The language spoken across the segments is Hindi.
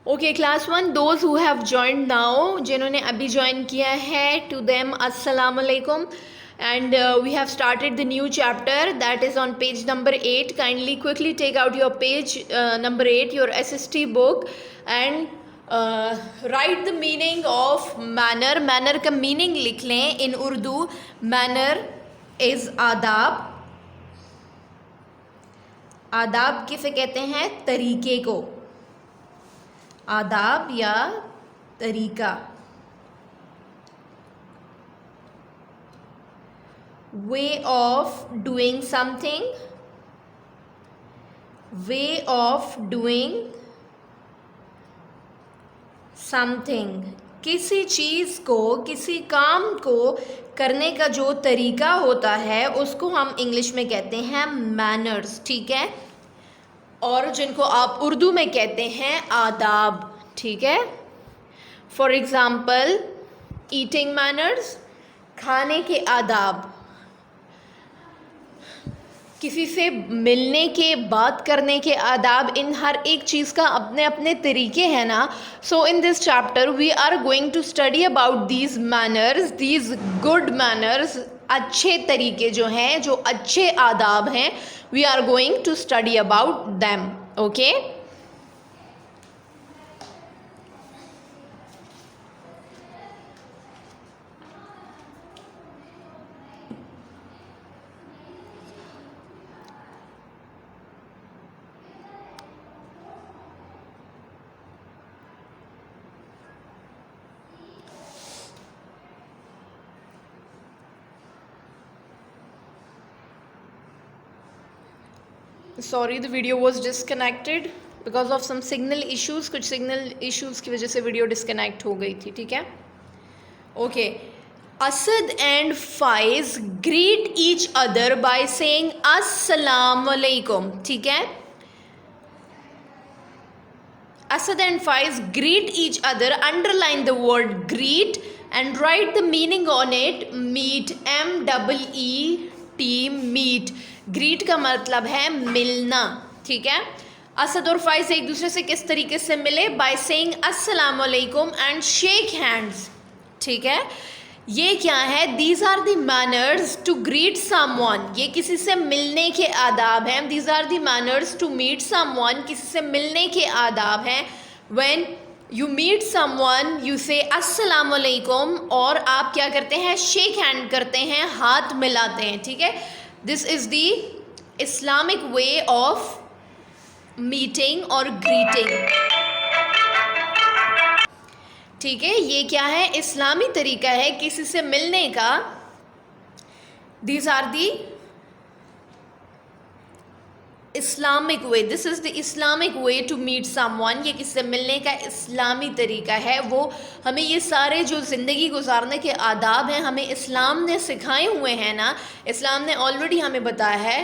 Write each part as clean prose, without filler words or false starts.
Okay class 1, those who have joined now, जिन्होंने अभी ज्वाइन किया है, टू देम अस्सलाम वालेकुम. And we have started the new chapter that is on page number 8. Kindly quickly take out your page number 8, your SST book, and write the meaning of manner. Manner का meaning लिख लें in Urdu. Manner is आदाब. आदाब किसे कहते हैं? तरीके को. आदाब या तरीका. Way of doing something. Way of doing something. किसी चीज़ को, किसी काम को करने का जो तरीका होता है उसको हम इंग्लिश में कहते हैं मैनर्स. ठीक है, और जिनको आप उर्दू में कहते हैं आदाब. ठीक है. फॉर एग्ज़ाम्पल ईटिंग मैनर्स, खाने के आदाब. किसी से मिलने के, बात करने के आदाब. इन हर एक चीज़ का अपने अपने तरीके हैं ना. So in this chapter we are going to study about these manners, these good manners. अच्छे तरीके जो हैं, जो अच्छे आदाब हैं, we are going to study about them. Okay. Sorry, the video was disconnected because of some signal issues. कुछ सिग्नल इश्यूज़ की वजह से वीडियो डिसकनेक्ट हो गई थी. ठीक है. Okay. Asad and Faiz greet each other by saying अस्सलाम वालेकुम. ठीक है. Asad and Faiz greet each other. Underline the word greet and write the meaning on it. Meet, M-E-E-T, meet. Greet का मतलब है मिलना. ठीक है. असद और फाइज एक दूसरे से किस तरीके से मिले? By saying अस्सलाम वालेकुम and shake hands. ठीक है. ये क्या है? These are the manners to greet someone. ये किसी से मिलने के आदाब हैं. These are the manners to meet someone. किसी से मिलने के आदाब हैं. When you meet someone, you say अस्सलाम वालेकुम, और आप क्या करते हैं? शेक हैंड करते हैं, हाथ मिलाते हैं. ठीक है. This is the Islamic way of meeting और greeting. ठीक है. ये क्या है? इस्लामी तरीका है किसी से मिलने का. These are the Islamic way. This is the Islamic way to meet someone. ये किसी से मिलने का इस्लामी तरीका है. वो हमें ये सारे जो ज़िंदगी गुजारने के आदाब हैं हमें इस्लाम ने सिखाए हुए हैं ना. इस्लाम ने ऑलरेडी हमें बताया है.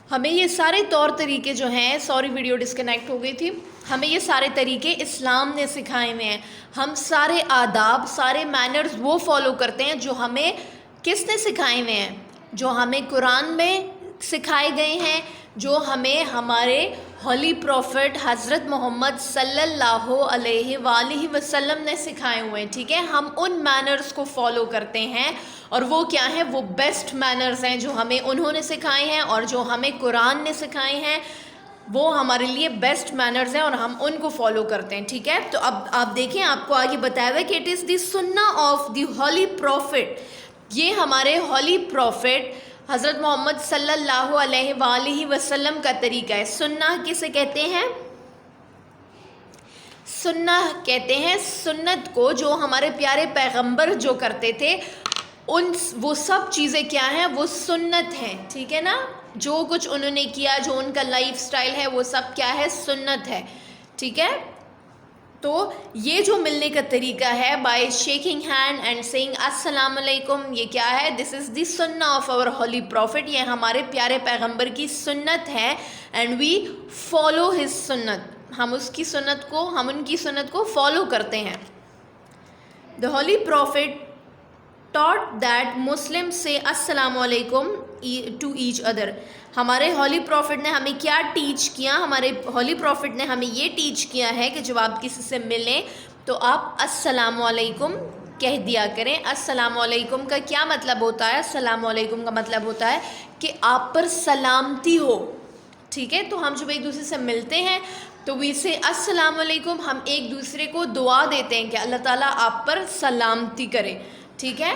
हमें ये सारे तौर तरीके जो हैं, सॉरी वीडियो डिस्कनेक्ट हो गई थी, हमें ये सारे तरीके इस्लाम ने सिखाए हुए हैं. हम सारे आदाब, सारे मैनर्स वो फॉलो करते हैं जो हमें किसने सिखाए हुए हैं? जो हमें कुरान में सिखाए गए हैं, जो हमें हमारे होली प्रॉफिट हज़रत मोहम्मद सल्लल्लाहु अलैहि वसल्लम ने सिखाए हुए हैं. ठीक है. हम उन मैनर्स को फॉलो करते हैं, और वो क्या है? वो बेस्ट मैनर्स हैं जो हमें उन्होंने सिखाए हैं, और जो हमें कुरान ने सिखाए हैं वो हमारे लिए बेस्ट मैनर्स हैं और हम उनको फॉलो करते हैं. ठीक है. तो अब आप देखें, आपको आगे बताया हुआ है कि इट इज़ द सुन्ना ऑफ द होली प्रॉफिट. ये हमारे होली प्रॉफिट हज़रत मोहम्मद सल्लल्लाहु अलैहि वसल्लम का तरीका है. सुन्ना किसे कहते हैं? सुन्ना कहते हैं सुन्नत को, जो हमारे प्यारे पैगंबर जो करते थे, वो सब चीज़ें क्या हैं? वो सुन्नत हैं. ठीक है ना. जो कुछ उन्होंने किया, जो उनका लाइफ स्टाइल है, वो सब क्या है? सुन्नत है. ठीक है. तो ये जो मिलने का तरीका है, by shaking hand and saying अस्सलाम वालेकुम, ये क्या है? दिस इज़ द सुन्ना ऑफ आवर होली प्रॉफिट. ये हमारे प्यारे पैगंबर की सुन्नत है, एंड वी फॉलो हिज सुन्नत. हम उनकी सुन्नत को फॉलो करते हैं. The holy prophet taught that Muslims say assalamu alaikum to each other. हमारे हॉली प्रॉफिट ने हमें क्या टीच किया? हमारे हॉली प्रॉफिट ने हमें ये टीच किया है कि जब आप किसी से मिलें तो आप अस्सलामु अलैकुम कह दिया करें। अस्सलामु अलैकुम का क्या मतलब होता है? अस्सलामु अलैकुम का मतलब होता है कि आप पर सलामती हो, ठीक है। तो हम जब एक दूसरे से मिलते हैं तो वी से अस्सलामु अलैकुम, हम एक दूसरे को दुआ देते हैं कि अल्लाह ताला आप पर सलामती करे, ठीक है।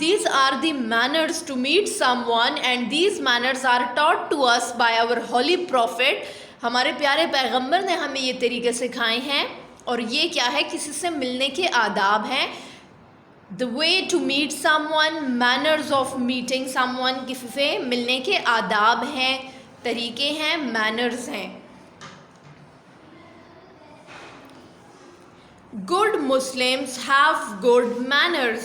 These are the manners to meet someone and these manners are taught to us by our holy prophet. हमारे प्यारे पैगंबर ने हमें ये तरीके सिखाए हैं और ये क्या है? किसी से मिलने के आदाब हैं। The way to meet someone, manners of meeting someone, किसी से मिलने के आदाब हैं, तरीके हैं, manners हैं। Good Muslims have good manners.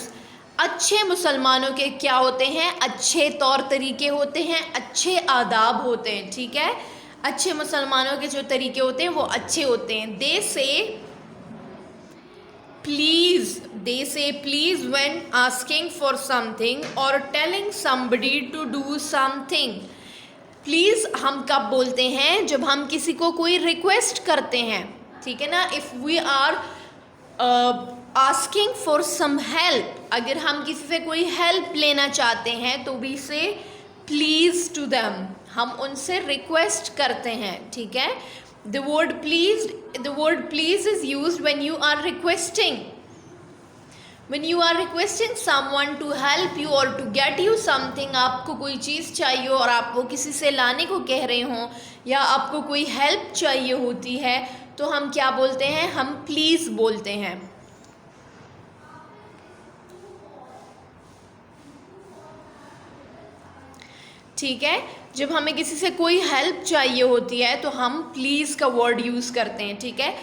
अच्छे मुसलमानों के क्या होते हैं? अच्छे तौर तरीके होते हैं, अच्छे आदाब होते हैं, ठीक है। अच्छे मुसलमानों के जो तरीके होते हैं वो अच्छे होते हैं। They say please when asking for something और telling somebody to do something. Please हम कब बोलते हैं? जब हम किसी को कोई रिक्वेस्ट करते हैं, ठीक है ना। If we are asking for some help, अगर हम किसी से कोई हेल्प लेना चाहते हैं तो वी से प्लीज़ टू देम, हम उनसे रिक्वेस्ट करते हैं, ठीक है। The word please is used when you are requesting. When you are requesting someone to help you or to get you something, आपको कोई चीज़ चाहिए और आप वो किसी से लाने को कह रहे हों या आपको कोई हेल्प चाहिए होती है तो हम क्या बोलते हैं? हम प्लीज़ बोलते हैं। ठीक है, जब हमें किसी से कोई हेल्प चाहिए होती है तो हम प्लीज़ का वर्ड यूज़ करते हैं, ठीक है।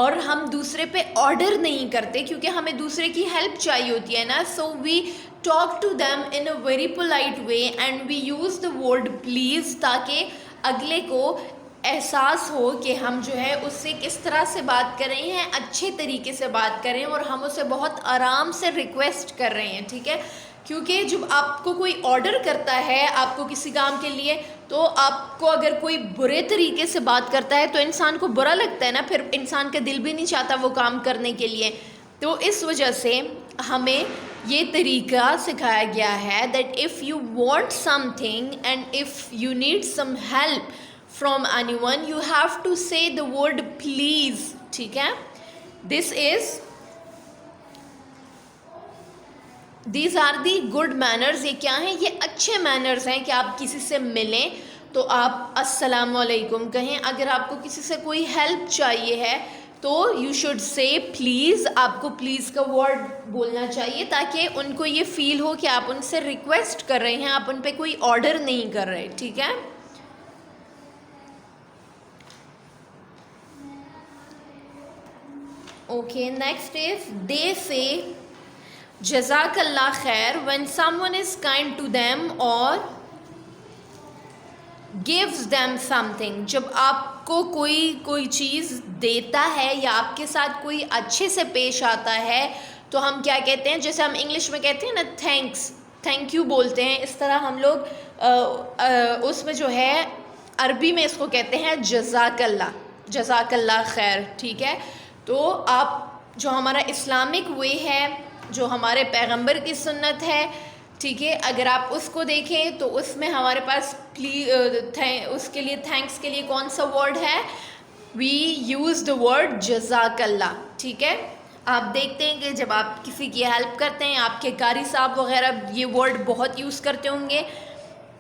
और हम दूसरे पे ऑर्डर नहीं करते क्योंकि हमें दूसरे की हेल्प चाहिए होती है ना। So we talk to them in a very polite way and we use the word please, ताकि अगले को एहसास हो कि हम जो है उससे किस तरह से बात कर रहे हैं, अच्छे तरीके से बात कर रहे हैं और हम उसे बहुत आराम से रिक्वेस्ट कर रहे हैं, ठीक है। क्योंकि जब आपको कोई ऑर्डर करता है आपको किसी काम के लिए, तो आपको अगर कोई बुरे तरीके से बात करता है तो इंसान को बुरा लगता है ना, फिर इंसान का दिल भी नहीं चाहता वो काम करने के लिए। तो इस वजह से हमें ये तरीका सिखाया गया है that if you want something and if you need some help from anyone you have to say the word please, ठीक है। These are the good manners। ये क्या हैं? ये अच्छे मैनर्स हैं कि आप किसी से मिलें तो आप अस्सलामु अलैकुम कहें। अगर आपको किसी से कोई हेल्प चाहिए है तो यू शुड से प्लीज़, आपको प्लीज़ का वर्ड बोलना चाहिए ताकि उनको ये फील हो कि आप उनसे रिक्वेस्ट कर रहे हैं, आप उन पर कोई ऑर्डर नहीं कर रहे, ठीक है। ओके, नेक्स्ट इज दे से जज़ाकल्लाह खैर when someone is kind to them or gives them something। जब आपको कोई चीज़ देता है या आपके साथ कोई अच्छे से पेश आता है तो हम क्या कहते हैं? जैसे हम इंग्लिश में कहते हैं ना थैंक यू बोलते हैं, इस तरह हम लोग उसमें जो है अरबी में इसको कहते हैं जज़ाकल्लाह खैर, ठीक है। तो आप जो हमारा इस्लामिक वे है, जो हमारे पैगंबर की सुन्नत है, ठीक है, अगर आप उसको देखें तो उसमें हमारे पास उसके लिए थैंक्स के लिए कौन सा वर्ड है? वी यूज़ द वर्ड जज़ाकल्लाह, ठीक है। आप देखते हैं कि जब आप किसी की हेल्प करते हैं, आपके कारी साहब वगैरह ये वर्ड बहुत यूज़ करते होंगे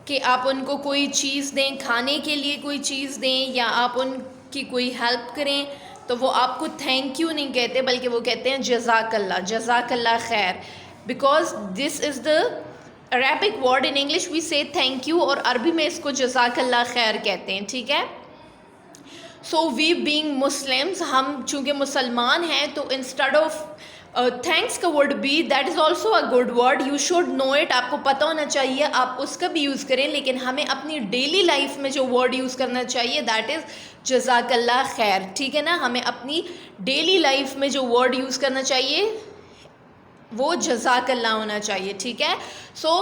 कि आप उनको कोई चीज़ दें, खाने के लिए कोई चीज़ दें या आप उनकी कोई हेल्प करें तो वो आपको थैंक यू नहीं कहते बल्कि वो कहते हैं जज़ाकल्लाह खैर, because this is the Arabic word. In English we say thank you और अरबी में इसको जज़ाकल्लाह खैर कहते हैं, ठीक है। सो वी बीइंग मुस्लिम्स, हम चूँकि मुसलमान हैं तो इंस्टेड ऑफ थैंक्स का word be, that is also a good word, you should know it, आपको पता होना चाहिए, आप उसका भी यूज़ करें। लेकिन हमें अपनी डेली लाइफ में जो वर्ड यूज़ करना चाहिए दैट इज़ जज़ाकल्लाह खैर, ठीक है ना। हमें अपनी डेली लाइफ में जो वर्ड यूज़ करना चाहिए वो जज़ाकल्लाह होना चाहिए, ठीक है। So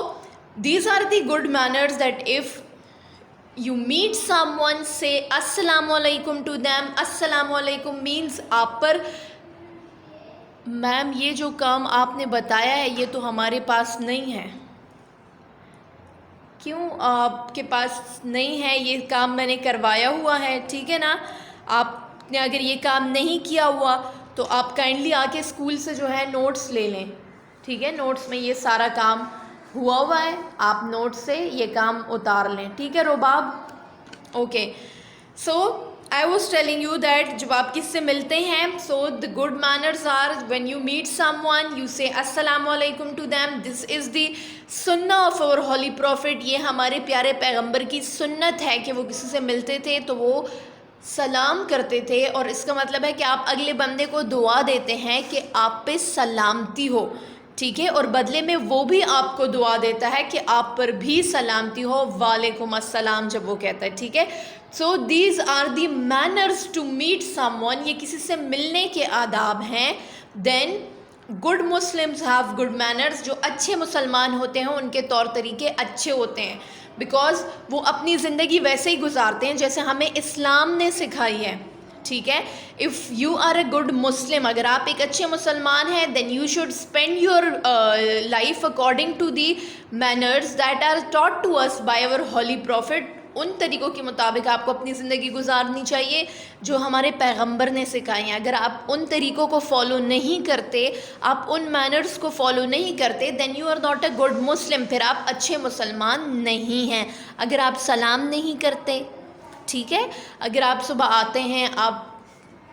these are the good manners that if you meet someone, say assalamu alaikum to them. assalamu alaikum means आप पर, मैम ये जो काम आपने बताया है ये तो हमारे पास नहीं है। क्यों आपके पास नहीं है? ये काम मैंने करवाया हुआ है, ठीक है ना। आपने अगर ये काम नहीं किया हुआ तो आप काइंडली आके स्कूल से जो है नोट्स ले लें, ठीक है। नोट्स में ये सारा काम हुआ है, आप नोट से ये काम उतार लें, ठीक है Rubab. Okay, so I was telling you that जब आप किससे मिलते हैं, so the good manners are when you meet someone you say अस्सलामु अलैकुम to them. This is the सुन्ना ऑफ आवर हॉली प्रॉफिट। ये हमारे प्यारे पैगंबर की सुन्नत है कि वो किसी से मिलते थे तो वो सलाम करते थे, और इसका मतलब है कि आप अगले बंदे को दुआ देते हैं कि आप पे सलामती हो, ठीक है, और बदले में वो भी आपको दुआ देता है कि आप पर भी सलामती हो, वालेकुम अस्सलाम जब वो कहता है, ठीक है। So these are the manners to meet someone, ये किसी से मिलने के आदाब हैं। Then good Muslims have good manners, जो अच्छे मुसलमान होते हैं उनके तौर तरीके अच्छे होते हैं, बिकॉज वो अपनी ज़िंदगी वैसे ही गुजारते हैं जैसे हमें इस्लाम ने सिखाई है, ठीक है। If you are a good Muslim, अगर आप एक अच्छे मुसलमान हैं, then you should spend your life according to the manners that are taught to us by our holy prophet. उन तरीक़ों के मुताबिक आपको अपनी ज़िंदगी गुजारनी चाहिए जो हमारे पैगंबर ने सिखाए हैं। अगर आप उन तरीक़ों को फॉलो नहीं करते, आप उन मैनर्स को फॉलो नहीं करते, then you are not a good Muslim, फिर आप अच्छे मुसलमान नहीं हैं। अगर आप सलाम नहीं करते, ठीक है, अगर आप सुबह आते हैं, आप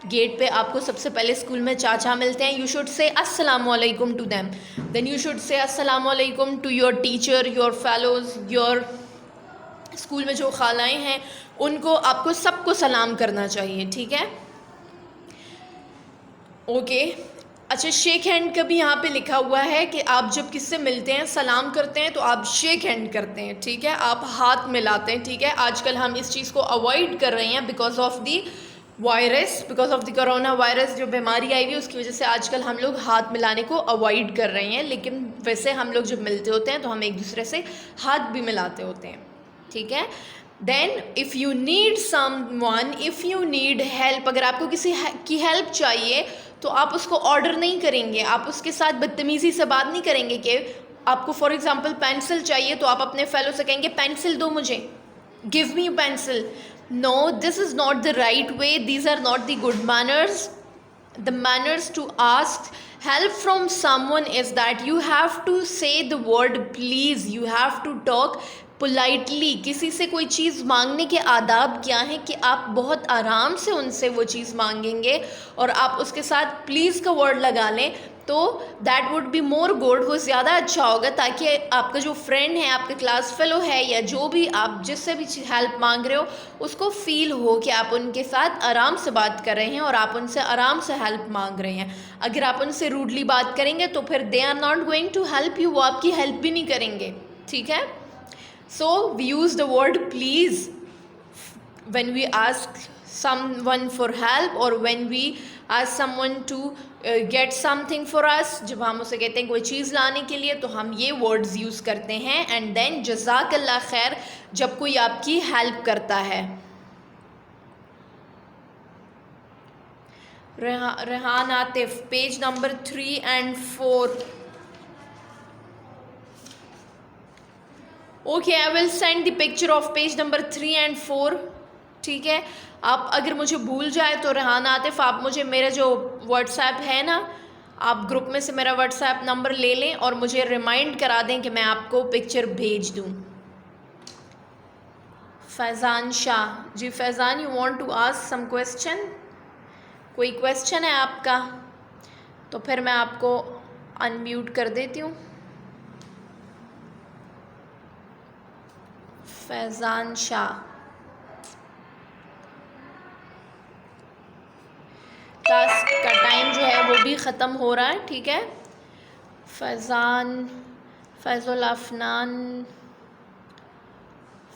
गेट पे आपको सबसे पहले स्कूल में चाचा मिलते हैं, यू शुड से अस्सलामु अलैकुम to them. Then you should say अस्सलामु अलैकुम to your teacher, your fellows, your school में जो खालाएँ हैं उनको, आपको सबको सलाम करना चाहिए, ठीक है। ओके, अच्छा, शेक हैंड का भी यहाँ पे लिखा हुआ है कि आप जब किससे मिलते हैं, सलाम करते हैं, तो आप शेक हैंड करते हैं, ठीक है, आप हाथ मिलाते हैं, ठीक है। आजकल हम इस चीज़ को अवॉइड कर रहे हैं because of the virus, because of the corona virus, जो बीमारी आई हुई है उसकी वजह से आजकल हम लोग हाथ मिलाने को अवॉइड कर रहे हैं, लेकिन वैसे हम लोग जब मिलते होते हैं तो हम एक दूसरे से हाथ भी मिलाते होते हैं, ठीक है। Then if you need someone, if you need help, अगर आपको किसी की हेल्प चाहिए तो आप उसको ऑर्डर नहीं करेंगे, आप उसके साथ बदतमीज़ी से बात नहीं करेंगे कि आपको फॉर एग्ज़ाम्पल पेंसिल चाहिए तो आप अपने फेलो से कहेंगे पेंसिल दो मुझे, give me pencil. No, this is not the right way, these are not the good manners. The manners to ask help from someone is that you have to say the word please, you have to talk politely। किसी से कोई चीज़ मांगने के आदाब क्या हैं कि आप बहुत आराम से उनसे वो चीज़ मांगेंगे और आप उसके साथ प्लीज़ का वर्ड लगा लें, तो that would be more good, वो ज़्यादा अच्छा होगा, ताकि आपका जो फ्रेंड है, आपके क्लास फेलो है, या जो भी आप जिससे भी हेल्प मांग रहे हो, उसको फील हो कि आप उनके साथ आराम से बात कर रहे हैं और आप उनसे आराम से हेल्प मांग रहे हैं। अगर आप उनसे रूडली बात करेंगे तो फिर they are not going to help you, वो आपकी हेल्प भी नहीं करेंगे, ठीक है। So we use the word please when we ask someone for help or when we ask someone to get something for us, जब हम उसे कहते हैं कोई चीज़ लाने के लिए तो हम ये वर्ड्स यूज़ करते हैं। एंड देन जज़ाकल्लाह खैर जब कोई आपकी हेल्प करता है। Rehan Atif, page number 3 and 4। Okay, I will send the picture of page number 3 and 4, ठीक है। आप अगर मुझे भूल जाए तो रेहान आतिफ, आप मुझे मेरा जो व्हाट्सएप है ना, आप ग्रुप में से मेरा व्हाट्सएप नंबर ले लें और मुझे रिमाइंड करा दें कि मैं आपको पिक्चर भेज दूँ। Faizan Shah, ji Faizan, you want to ask some question, कोई क्वेश्चन है आपका? तो फिर मैं आपको अनम्यूट कर देती हूँ। फैज़ान शाह, क्लास का टाइम जो है वो भी ख़त्म हो रहा है, ठीक है। फैज़ुल अफनान,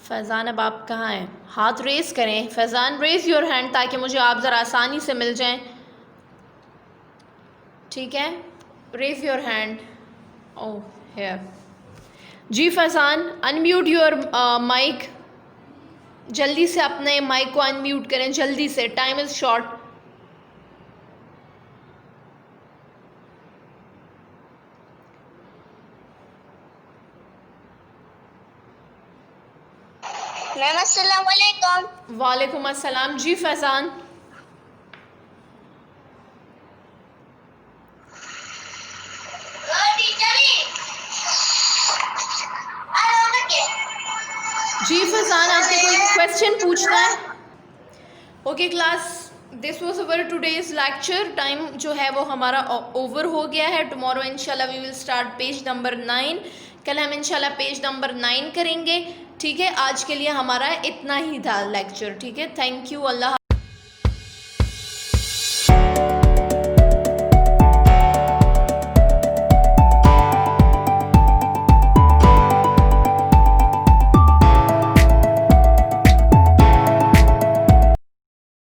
फैज़ान अब आप कहाँ हैं? हाथ रेज़ करें फैज़ान, रेज़ योर हैंड ताकि मुझे आप ज़रा आसानी से मिल जाएं, ठीक है। Raise your hand. ओह है जी। फैज़ान अनम्यूट योर माइक, जल्दी से अपने माइक को अनम्यूट करें जल्दी से, टाइम इज़ शॉर्ट। मैम अस्सलाम वालेकुम। वालेकुम अस्सलाम जी। फैज़ान जी। फैज़ान आपको कोई क्वेश्चन पूछना है? Okay class, this was our today's lecture. Time जो है वो हमारा ओवर हो गया है। टुमारो इंशाल्लाह we will start page number 9। कल हम इंशाल्लाह पेज नंबर 9 करेंगे। ठीक है, आज के लिए हमारा इतना ही था लेक्चर। ठीक है, थैंक यू, अल्लाह।